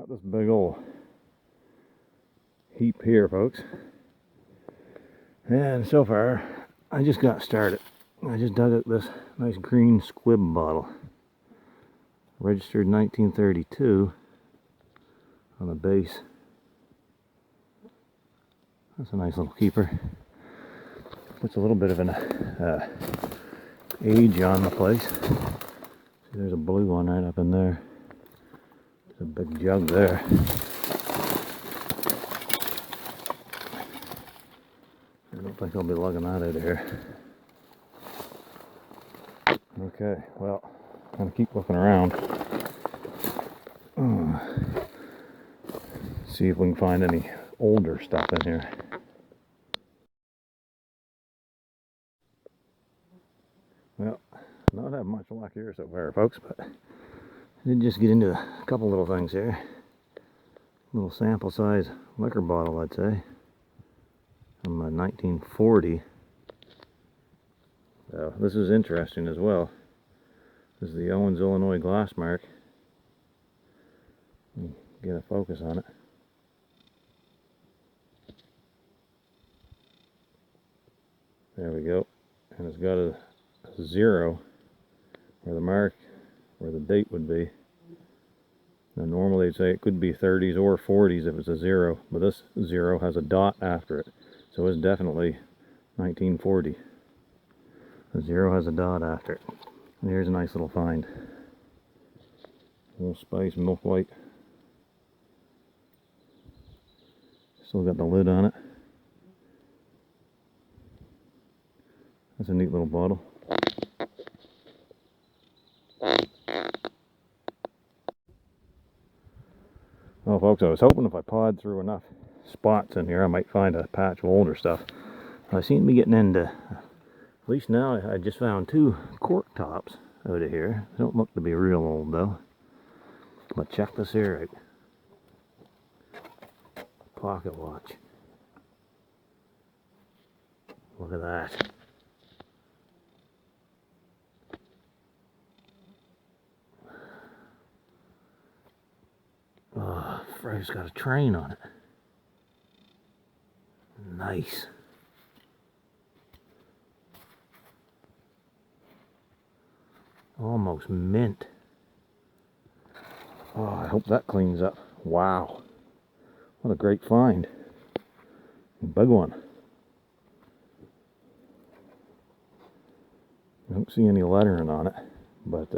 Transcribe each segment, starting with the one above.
Got this big old heap here, folks. And so far, I just got started. I just dug out this nice green Squibb bottle. Registered 1932 on the base. That's a nice little keeper. Puts a little bit of an age on the place. See, there's a blue one right up in there. There's a big jug there. I don't think I'll be lugging that out of here. Okay, well, I'm gonna keep looking around. See if we can find any older stuff in here. Well, not having much luck here so far, folks, but I did just get into a couple little things here. Little sample size liquor bottle, I'd say, from 1940. So this is interesting as well. This is the Owens, Illinois glass mark. Get a focus on it. There we go. And it's got a 0 where the mark, where the date would be. Now normally they'd say it could be 30s or 40s if it's a 0, but this 0 has a dot after it. So it's definitely 1940. The 0 has a dot after it. And here's a nice little find. Little Spice milk white. Still got the lid on it. That's a neat little bottle. Well, folks, I was hoping if I pawed through enough spots in here, I might find a patch of older stuff. I seem to be getting into, at least now, I just found 2 cork tops out of here. They don't look to be real old, though. But check this here out. Pocket watch. Look at that. Oh, Frey's got a train on it. Nice. Almost mint. Oh, I hope that cleans up. Wow. What a great find. Big one. I don't see any lettering on it, but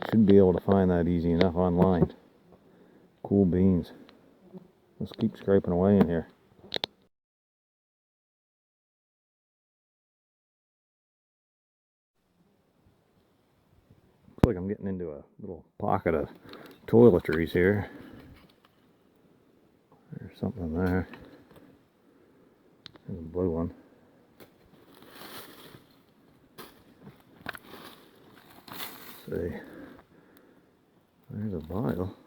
should be able to find that easy enough online. Cool beans. Let's keep scraping away in here. Looks like I'm getting into a little pocket of toiletries here. There's something there. There's a blue one. Let's see. There's a vial.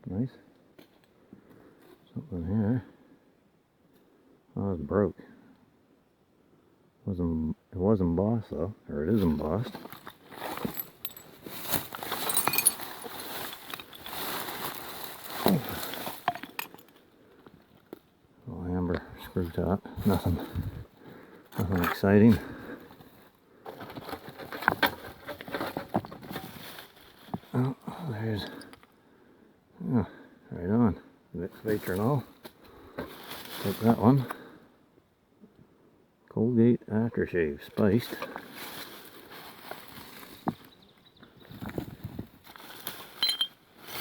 Nice. Something here. Oh, it's broke. It was embossed though, or it is embossed. Little amber screw top. Nothing exciting. Oh, there's. Oh, right on. Vick Va-Tro-Nol. Take that one. Colgate aftershave, spiced.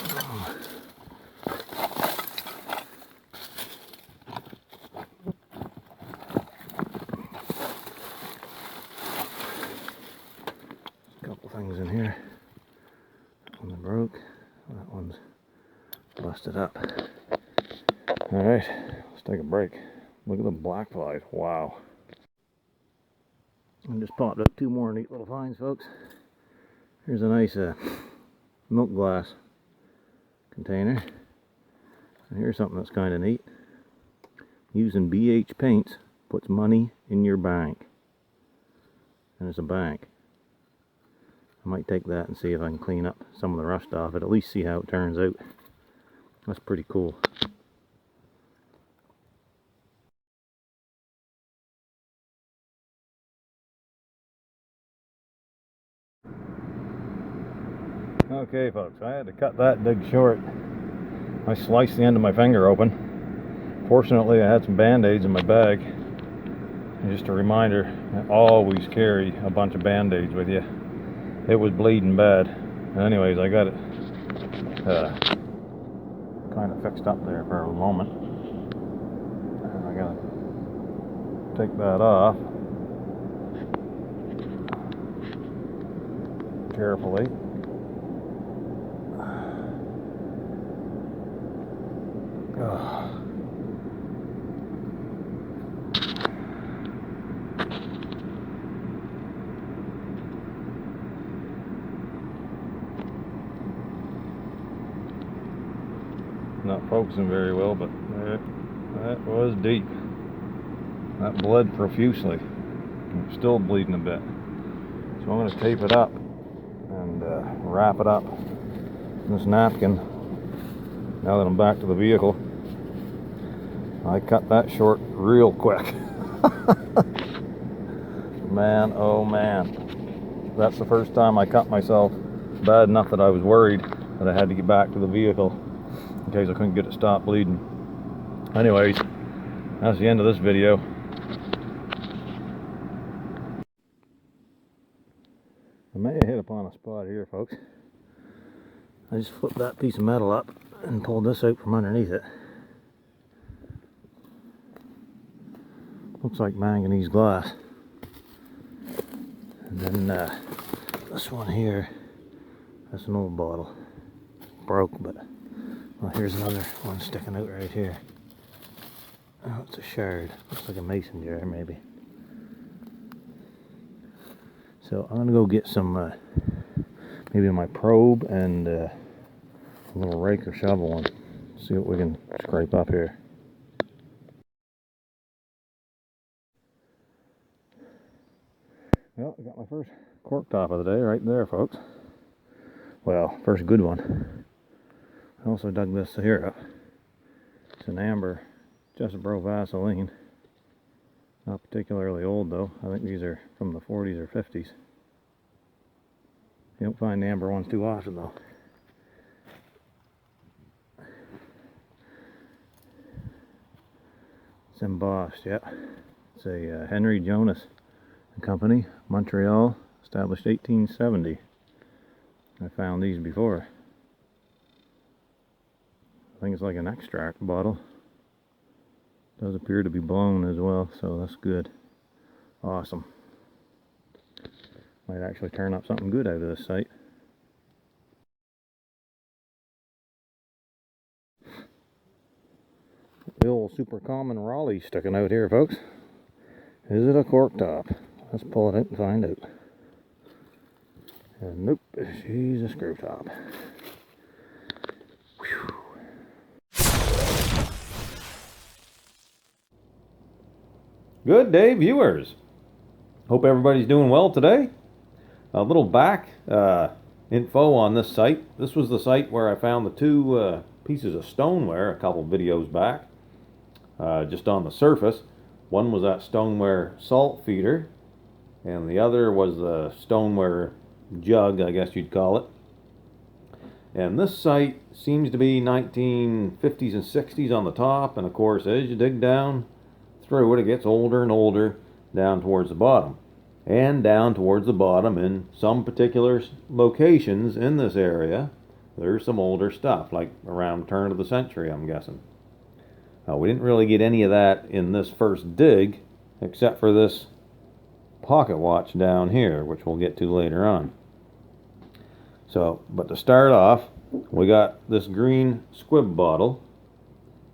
Oh. A couple things in here. That one broke. That one's busted up. Alright, let's take a break. Look at the black flies. Wow. I just popped up 2 more neat little finds, folks. Here's a nice milk glass container. And here's something that's kind of neat. Using BH paints puts money in your bank. And it's a bank. I might take that and see if I can clean up some of the rust off it, at least see how it turns out. That's pretty cool. Okay folks, I had to cut that dig short. I sliced the end of my finger open. Fortunately I had some band-aids in my bag. And just a reminder, always carry a bunch of band-aids with you. It was bleeding bad. And anyways, I got it kind of fixed up there for a moment. And I gotta take that off carefully. Not focusing very well, but that was deep. That bled profusely. I'm still bleeding a bit. So I'm going to tape it up and wrap it up in this napkin. Now that I'm back to the vehicle, I cut that short real quick. Man, oh man. That's the first time I cut myself bad enough that I was worried that I had to get back to the vehicle in case I couldn't get it stopped bleeding. Anyways, that's the end of this video. I may have hit upon a spot here, folks. I just flipped that piece of metal up and pulled this out from underneath it. Looks like manganese glass. And then this one here, that's an old bottle. Broke, but well, here's another one sticking out right here. Oh, it's a shard. Looks like a mason jar, maybe. So I'm gonna go get some, maybe my probe and a little rake or shovel and see what we can scrape up here. Well, I got my first cork top of the day right there, folks. Well, first good one. I also dug this here up. It's an amber Chesebrough Vaseline. Not particularly old though. I think these are from the 40s or 50s. You don't find the amber ones too often though. It's embossed, yeah. It's a Henri Jonas Co, Montreal, established 1870. I found these before. I think it's like an extract bottle. Does appear to be blown as well, so that's good. Awesome. Might actually turn up something good out of this site. The old super common Raleigh sticking out here, folks. Is it a cork top? Let's pull it out and find out. And nope, she's a screw top. Whew. Good day, viewers. Hope everybody's doing well today. A little back info on this site. This was the site where I found the two pieces of stoneware a couple videos back, just on the surface. One was that stoneware salt feeder, and the other was the stoneware jug, I guess you'd call it. And this site seems to be 1950s and 60s on the top, and of course as you dig down through it, it gets older and older down towards the bottom. And down towards the bottom in some particular locations in this area, there's some older stuff, like around turn of the century, I'm guessing. We didn't really get any of that in this first dig, except for this pocket watch down here, which we'll get to later on. So, but to start off, we got this green Squibb bottle,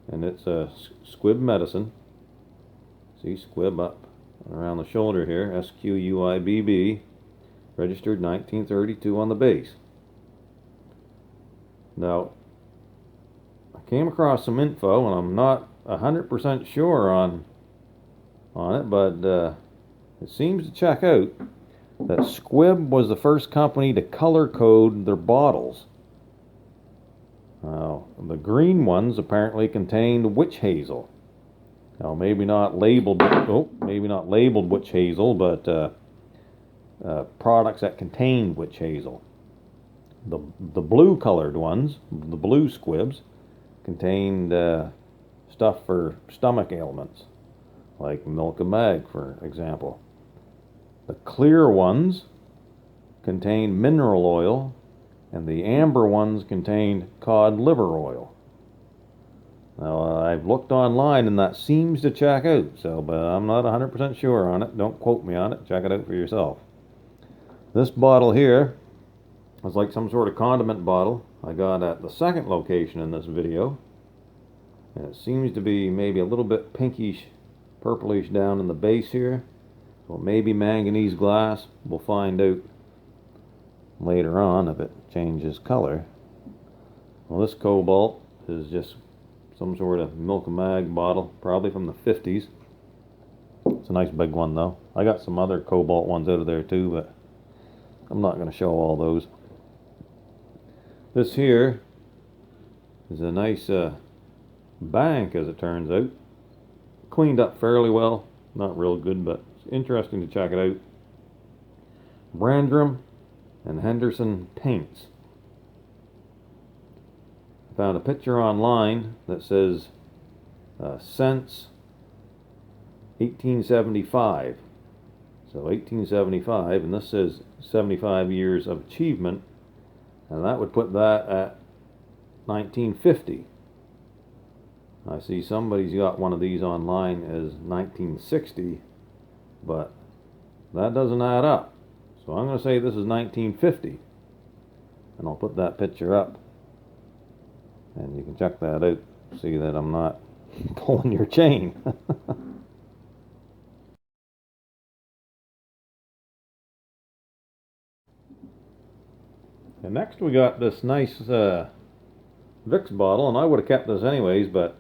and it's a Squibb medicine. See, Squibb up around the shoulder here, S-Q-U-I-B-B, registered 1932 on the base. Now, I came across some info, and I'm not 100% sure on it, but it seems to check out. that Squibb was the first company to color code their bottles. Now, the green ones apparently contained witch hazel. Now, maybe not labeled witch hazel, but products that contained witch hazel. The blue colored ones, the blue Squibbs, contained stuff for stomach ailments, like milk of mag, for example. The clear ones contained mineral oil, and the amber ones contained cod liver oil. Now, I've looked online and that seems to check out, but I'm not 100% sure on it. Don't quote me on it. Check it out for yourself. This bottle here is like some sort of condiment bottle I got at the second location in this video. And it seems to be maybe a little bit pinkish, purplish down in the base here. So maybe manganese glass. We'll find out later on if it changes color. Well, this cobalt is just some sort of milk and mag bottle, probably from the 50s. It's a nice big one though. I got some other cobalt ones out of there too, but I'm not going to show all those. This here is a nice bank, as it turns out. Cleaned up fairly well. Not real good, but it's interesting to check it out. Brandrum and Henderson paints. I found a picture online that says since 1875. So 1875, and this says 75 years of achievement, and that would put that at 1950. I see somebody's got one of these online as 1960, but that doesn't add up. So I'm going to say this is 1950, and I'll put that picture up, and you can check that out, see that I'm not pulling your chain. And next we got this nice Vicks bottle, and I would have kept this anyways, but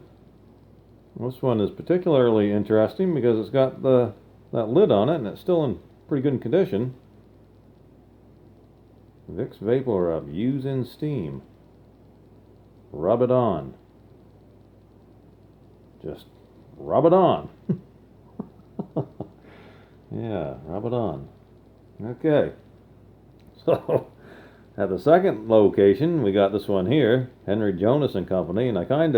this one is particularly interesting because it's got that lid on it and it's still in pretty good condition. Vicks Vapo Rub, use in steam. Rub it on. Just rub it on. Yeah, rub it on. Okay. So, at the second location, we got this one here, Henri Jonas Co, and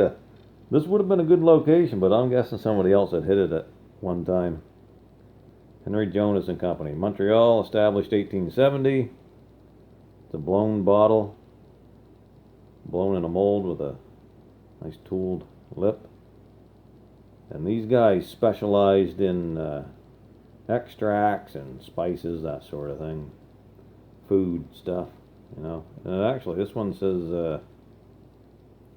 this would have been a good location, but I'm guessing somebody else had hit it at one time. Henri Jonas Co, Montreal, established 1870. It's a blown bottle, blown in a mold with a nice tooled lip. And these guys specialized in extracts and spices, that sort of thing. Food stuff, you know. And actually, this one says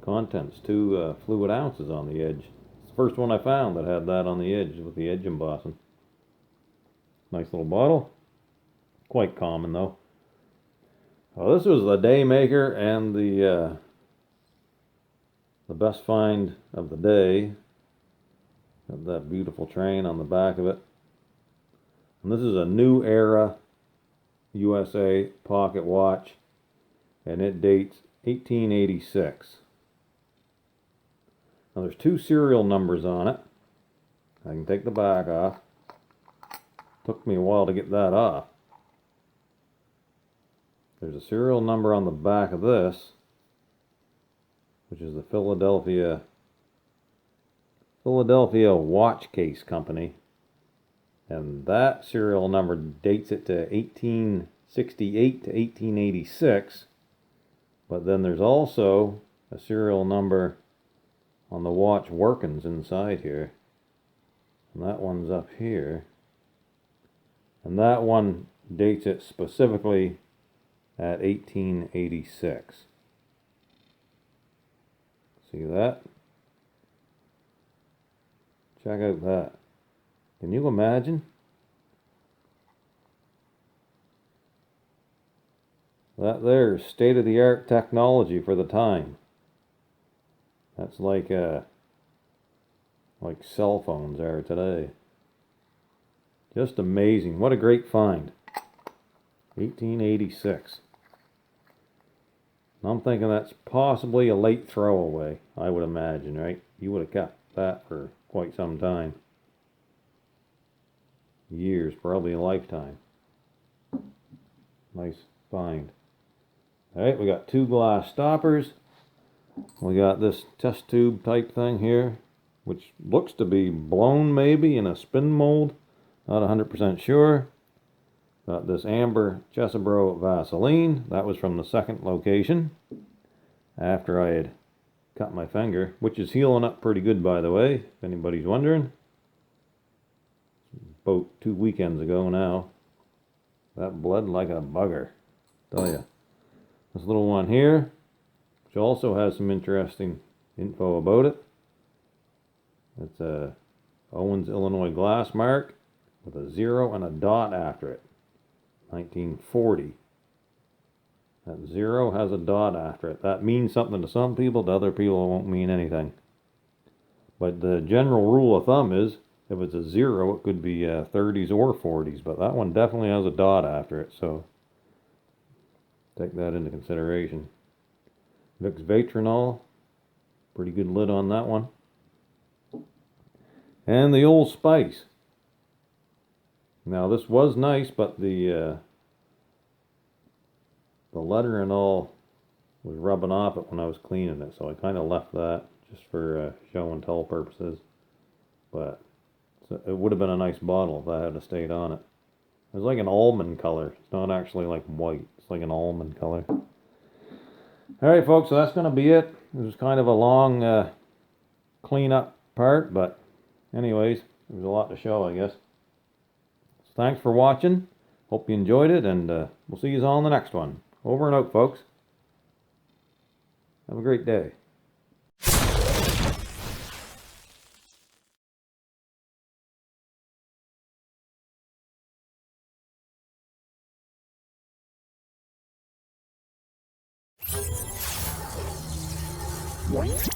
contents 2 fluid ounces on the edge. It's the first one I found that had that on the edge with the edge embossing. Nice little bottle. Quite common though. Well, this was the day maker and the best find of the day. Got that beautiful train on the back of it. And this is a New Era USA pocket watch, and it dates 1886. Now there's 2 serial numbers on it. I can take the back off. Took me a while to get that off. There's a serial number on the back of this, which is the Philadelphia Watch Case Company. And that serial number dates it to 1868 to 1886. But then there's also a serial number on the watch workings inside here. And that one's up here. And that one dates it specifically at 1886. See that? Check out that. Can you imagine? That there's state-of-the-art technology for the time. That's like cell phones are today. Just amazing. What a great find. 1886. I'm thinking that's possibly a late throwaway, I would imagine, right? You would have kept that for quite some time. Years, probably a lifetime. Nice find. Alright, we got 2 glass stoppers. We got this test tube type thing here, which looks to be blown maybe in a spin mold. Not 100% sure. Got this amber Chesebrough Vaseline. That was from the second location after I had cut my finger, which is healing up pretty good, by the way, if anybody's wondering. About 2 weekends ago now. That bled like a bugger, tell ya. This little one here, which also has some interesting info about it. It's a Owens, Illinois glass mark with a 0 and a dot after it. 1940. That 0 has a dot after it. That means something to some people, to other people it won't mean anything. But the general rule of thumb is, if it's a 0, it could be 30s or 40s, but that one definitely has a dot after it, so take that into consideration. Vick's Va-Tro-Nol, pretty good lid on that one. And the Old Spice. Now this was nice, but the letter and all was rubbing off it when I was cleaning it, so I kind of left that just for show and tell purposes. But it would have been a nice bottle if that had stayed on it. It's like an almond color. It's not actually like white. It's like an almond color. Alright folks, so that's going to be it. This was kind of a long cleanup part, but anyways, there's a lot to show, I guess. So thanks for watching. Hope you enjoyed it, and we'll see you all in the next one. Over and out, folks. Have a great day.